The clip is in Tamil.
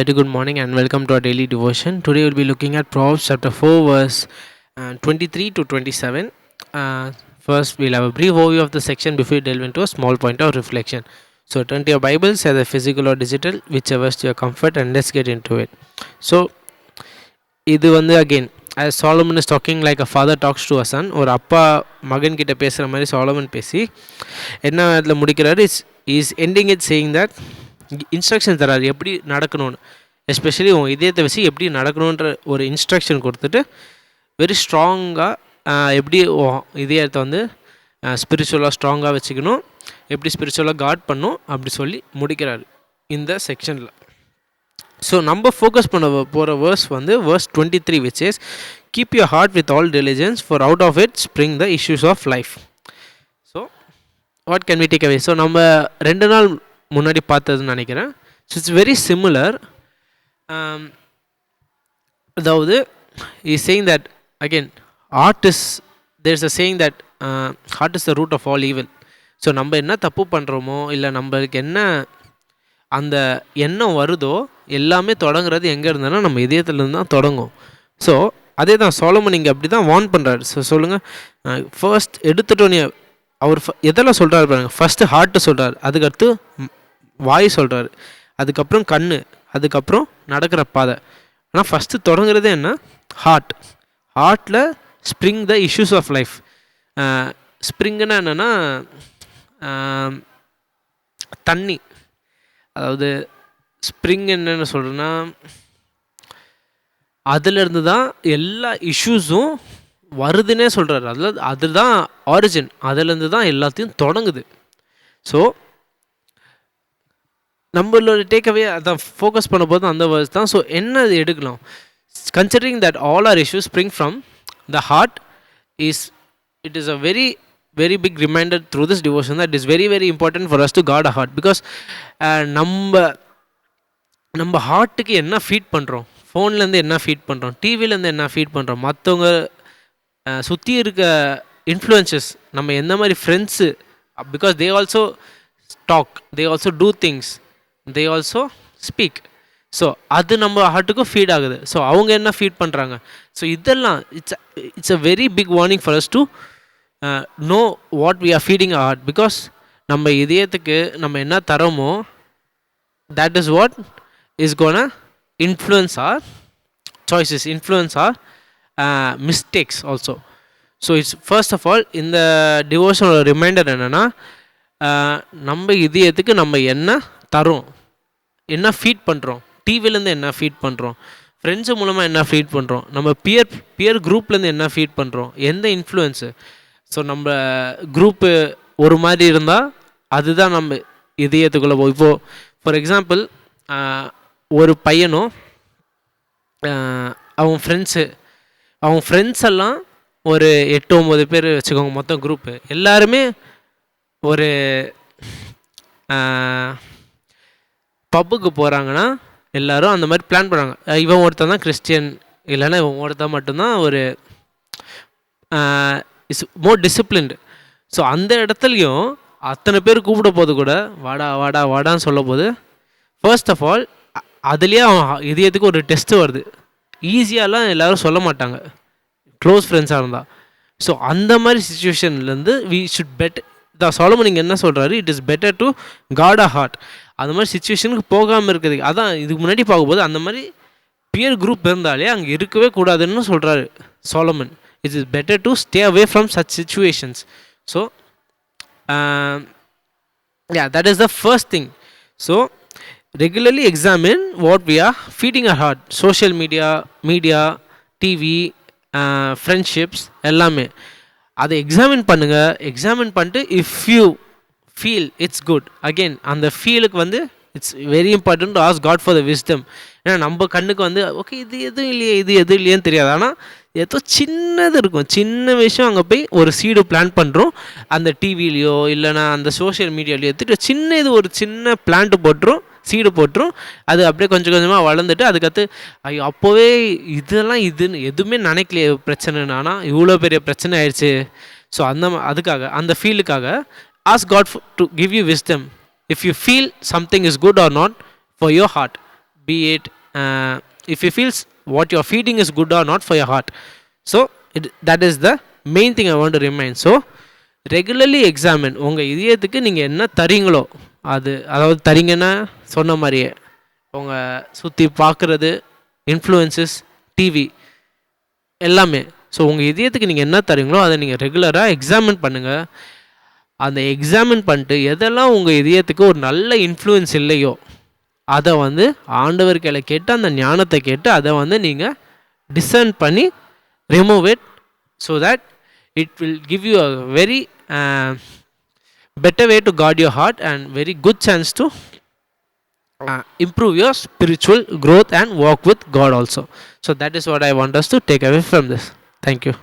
Very good morning and welcome to our daily devotion. Today we'll be looking at Proverbs chapter 4, verse 23 to 27. First, we'll have a brief overview of the section before we delve into a small point of reflection. So, turn to your Bibles, either physical or digital, whichever is to your comfort, and let's get into it. So, இது வந்து again, as Solomon is talking like a father talks to a son, ஒரு அப்பா மகன் கிட்ட பேசுகிற மாதிரி சாலமன் பேசி என்ன அதில் முடிக்கிறாரு, is ending it saying that instruction தராது எப்படி நடக்கணும்னு, எஸ்பெஷலி உன் இதயத்தை வச்சு எப்படி நடக்கணுன்ற ஒரு இன்ஸ்ட்ரக்ஷன் கொடுத்துட்டு வெரி ஸ்ட்ராங்காக எப்படி இதயத்தை வந்து ஸ்பிரிச்சுவலாக ஸ்ட்ராங்காக வச்சுக்கணும், எப்படி ஸ்பிரிச்சுவலாக காட் பண்ணும் அப்படி சொல்லி முடிக்கிறாரு இந்த செக்ஷனில். ஸோ நம்ம ஃபோக்கஸ் பண்ண போகிற வேர்ஸ் வந்து verse 23, which is keep your heart with all diligence for out of it spring the issues of life. So what can we take away? So நம்ம 2 நாள் முன்னாடி பார்த்ததுன்னு நினைக்கிறேன். So it's very similar. அதாவது is saying that again heart is there is a saying that heart is the root of all evil. So நம்ம என்ன தப்பு பண்ணுறோமோ இல்லை நம்மளுக்கு என்ன அந்த எண்ணம் வருதோ எல்லாமே தொடங்குறது எங்கே இருந்ததுன்னா நம்ம இதயத்துலேருந்து தான் தொடங்கும். ஸோ அதே தான் சாலமன் இங்கே அப்படி தான் வார்ன் பண்ணுறாரு. ஸோ சொல்லுங்கள், ஃபர்ஸ்ட் எடுத்துட்டோன்னே அவர் எதெல்லாம் சொல்கிறாரு பாருங்கள். ஃபஸ்ட்டு ஹார்ட்டு சொல்கிறார், அதுக்கடுத்து வாய் சொல்கிறாரு, அதுக்கப்புறம் கண், அதுக்கப்புறம் நடக்கிற பாதை. ஆனால் ஃபஸ்ட்டு தொடங்குறதே என்ன? ஹார்ட். ஹார்ட்டில் spring the issues of life. ஸ்ப்ரிங்குன்னா என்னென்னா தண்ணி. அதாவது ஸ்ப்ரிங் என்னென்னு சொல்கிறேன்னா அதிலிருந்து தான் எல்லா இஷ்யூஸும் வருதுன்னே சொல்கிறாரு. அதுதான் ஆரிஜின், அதிலேருந்து தான் எல்லாத்தையும் தொடங்குது. ஸோ நம்மளோட டேக்அவே அதான் ஃபோக்கஸ் பண்ண போது அந்த வேர்ஸ் தான். ஸோ என்ன அது எடுக்கலாம்? Considering that all our issues spring from the heart it is a very very big reminder through this devotion that it is very very important for us to guard our heart, because நம்ம ஹார்ட்டுக்கு என்ன ஃபீட் பண்ணுறோம், ஃபோன்லேருந்து என்ன ஃபீட் பண்ணுறோம், டிவிலேருந்து என்ன ஃபீட் பண்ணுறோம், மற்றவங்க சுற்றி இருக்க இன்ஃப்ளூயன்சஸ், நம்ம எந்த மாதிரி friends, because they also talk, they also do things, they also speak. So அது நம்ம ஹார்ட்டுக்கும் ஃபீட் ஆகுது. ஸோ அவங்க என்ன ஃபீட் பண்ணுறாங்க. ஸோ இதெல்லாம் it's a very big warning for us to know what we are feeding our heart, because நம்ம இதயத்துக்கு நம்ம என்ன தரோமோ that is what is gonna influence our choices, influence our mistakes also. So it's first of all இந்த டிவோஷனோட ரிமைண்டர் என்னென்னா, நம்ம இதயத்துக்கு நம்ம என்ன தரோம், என்ன ஃபீட் பண்ணுறோம், டிவிலேருந்து என்ன ஃபீட் பண்ணுறோம், ஃப்ரெண்ட்ஸு மூலமாக என்ன ஃபீட் பண்ணுறோம், நம்ம பியர் குரூப்லேருந்து என்ன ஃபீட் பண்ணுறோம், எந்த இன்ஃப்ளூயன்ஸு. ஸோ நம்ம குரூப்பு ஒரு மாதிரி இருந்தால் அதுதான் நம்ம இதயத்துக்குள்ளே போகும். இப்போது ஃபார் எக்ஸாம்பிள் ஒரு பையனும் அவங்க ஃப்ரெண்ட்ஸ் எல்லாம் ஒரு 8-9 பேர் வச்சுக்கோங்க, மொத்தம் குரூப்பு எல்லாருமே ஒரு பப்புக்கு போகிறாங்கன்னா எல்லோரும் அந்த மாதிரி பிளான் பண்ணுறாங்க. இவன் ஒருத்தன் தான் கிறிஸ்டியன், இல்லைன்னா இவன் ஒருத்தன் மட்டும்தான் ஒரு இஸ் மோர் டிசிப்ளின்டு. ஸோ அந்த இடத்துலையும் அத்தனை பேர் கூப்பிட போது கூட வாடா வாடா வாடான்னு சொல்ல போது ஃபர்ஸ்ட் ஆஃப் ஆல் அதுலேயே அவன் இதயத்துக்கு ஒரு டெஸ்ட்டு வருது. ஈஸியாலாம் எல்லோரும் சொல்ல மாட்டாங்க க்ளோஸ் ஃப்ரெண்ட்ஸாக இருந்தால். ஸோ அந்த மாதிரி சுச்சுவேஷன்லேருந்து வி ஷுட் சாலமன் நீங்கள் என்ன சொல்கிறாரு, it is better to guard a heart. அந்த மாதிரி சுச்சுவேஷனுக்கு போகாமல் இருக்கிறதுக்கு அதான் இதுக்கு முன்னாடி பார்க்கும்போது அந்த மாதிரி பியர் குரூப் இருந்தாலே அங்கே இருக்கவே கூடாதுன்னு சொல்கிறாரு Solomon. It is better to stay away from such situations. So that is the first thing. So regularly examine what we are feeding our heart. Social media, TV, friendships எல்லாமே அதை எக்ஸாமின் பண்ணுங்கள். எக்ஸாமின் பண்ணிட்டு if you feel it's good, again அந்த ஃபீலுக்கு வந்து it's very important to ask God for the wisdom. ஏன்னா நம்ம கண்ணுக்கு வந்து ஓகே இது எதுவும் இல்லையே, இது எதுவும் இல்லையேன்னு தெரியாது. ஆனால் ஏதோ சின்னது இருக்கும், சின்ன விஷயம் அங்கே போய் ஒரு சீடு பிளான் பண்ணுறோம். அந்த டிவிலையோ இல்லைனா அந்த சோஷியல் மீடியாலையோ எடுத்துகிட்டு இது ஒரு சின்ன பிளான்ட்டு போட்டுரும், சீடு போட்டுரும். அது அப்படியே கொஞ்சம் கொஞ்சமாக வளர்ந்துட்டு அதுக்கடுத்து ஐயோ அப்போவே இதெல்லாம் இதுன்னு எதுவுமே நினைக்கலையே பிரச்சனைன்னு, ஆனால் இவ்வளோ பெரிய பிரச்சனை ஆயிடுச்சு. ஸோ அதுக்காக அந்த ஃபீலுக்காக ask God to give you wisdom if you feel something is good or not for your heart, be it if you feels what you're feeding is good or not for your heart. So that is the main thing I want to remind. So regularly examine உங்கள் இதயத்துக்கு நீங்கள் என்ன தரீங்களோ அது, அதாவது தரீங்கன்னா சொன்ன மாதிரியே உங்கள் சுற்றி பார்க்குறது, இன்ஃப்ளூயன்சஸ், டிவி எல்லாமே. ஸோ உங்கள் இதயத்துக்கு நீங்கள் என்ன தரீங்களோ அதை நீங்கள் ரெகுலராக எக்ஸாமின் பண்ணுங்கள். அந்த எக்ஸாமின் பண்ணிட்டு எதெல்லாம் உங்கள் இதயத்துக்கு ஒரு நல்ல இன்ஃப்ளூயன்ஸ் இல்லையோ அதை வந்து ஆண்டவர் கையில் கேட்டு அந்த ஞானத்தை கேட்டு அதை வந்து நீங்கள் டிசர்ன் பண்ணி remove it. So that it will give you a very better way to guard your heart and very good chance to improve your spiritual growth and walk with God also. So that is what I want us to take away from this. Thank you.